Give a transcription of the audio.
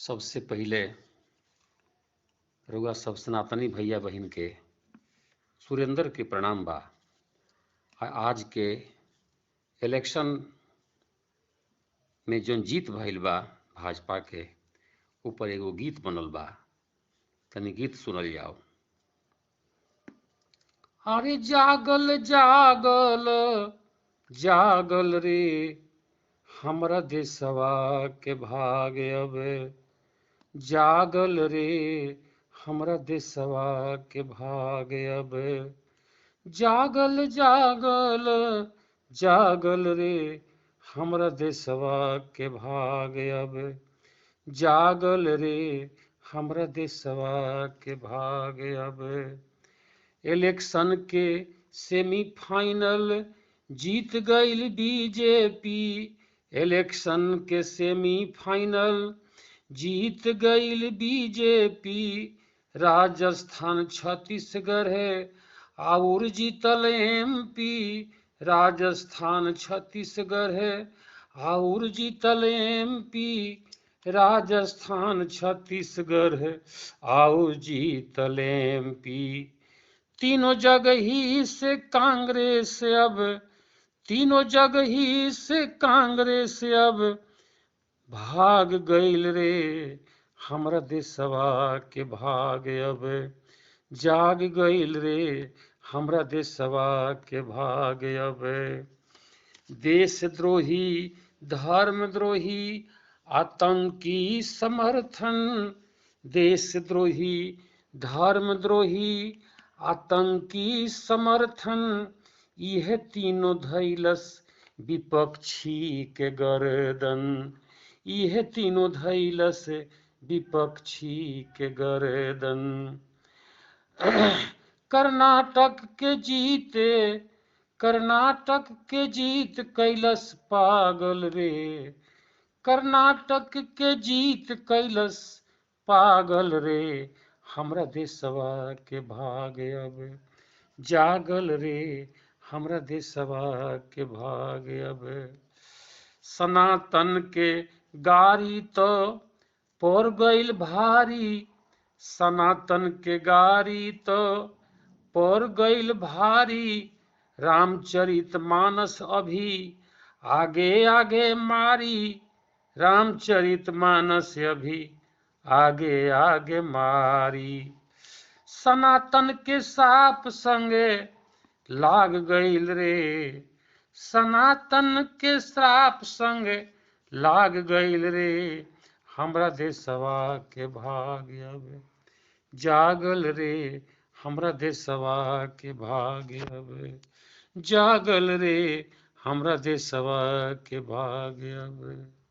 सबसे पहिले रउआ सब सनातनी भैया बहिन के सुरेंद्र के प्रणाम बा। आज के इलेक्शन में जौन जीत भइल बा भाजपा के ऊपर एगो गीत बनल बा, तनी गीत सुनल जाओ। अरे जागल जागल जागल रे हमरा देशवा के भाग अब, जागल रे हमरा देशवा के भाग अब, जागल जागल जागल रे हमरा देशवा के भाग अब, जागल रे हमरा देशवा के भाग अब। इलेक्शन के सेमीफाइनल जीत गईल बीजेपी, इलेक्शन के सेमीफाइनल जीत गईल बीजेपी, राजस्थान छत्तीसगढ़ है और जीतल एमपी, राजस्थान छत्तीसगढ़ है और जीतल एमपी, राजस्थान छत्तीसगढ़ है और जीतल एमपी। तीनों जगह ही से कांग्रेस अब, तीनों जगह ही से कांग्रेस अब भाग गईल रे हमरा देशवा के भाग अब, जाग गईल रे हमरा देशवा के भाग अब। देशद्रोही धर्मद्रोही आतंकी समर्थन, देशद्रोही धर्मद्रोही आतंकी समर्थन, यह तीनों धैलस विपक्षी के गर्दन, यह तीनों धैलस विपक्षी के गर्दन। कर्नाटक के जीते कर्नाटक के जीत कैलस पागल रे, कर्नाटक के जीत कैलस पागल रे हमरा देशवा के भाग अब, जागल रे हमरा देशवा के भाग अब। सनातन के गारी तो पड़ गईल भारी, सनातन के गारी तो पड़ गईल भारी, रामचरित मानस अभी आगे आगे मारी, रामचरित मानस अभी आगे आगे मारी। सनातन के साप संगे लाग गईल रे, सनातन के श्राप संगे लाग गईल रे हमरा देशवा के भाग अब, जागल रे हमरा देशवा के भाग अब, जागल रे हमरा देशवा के भाग अब।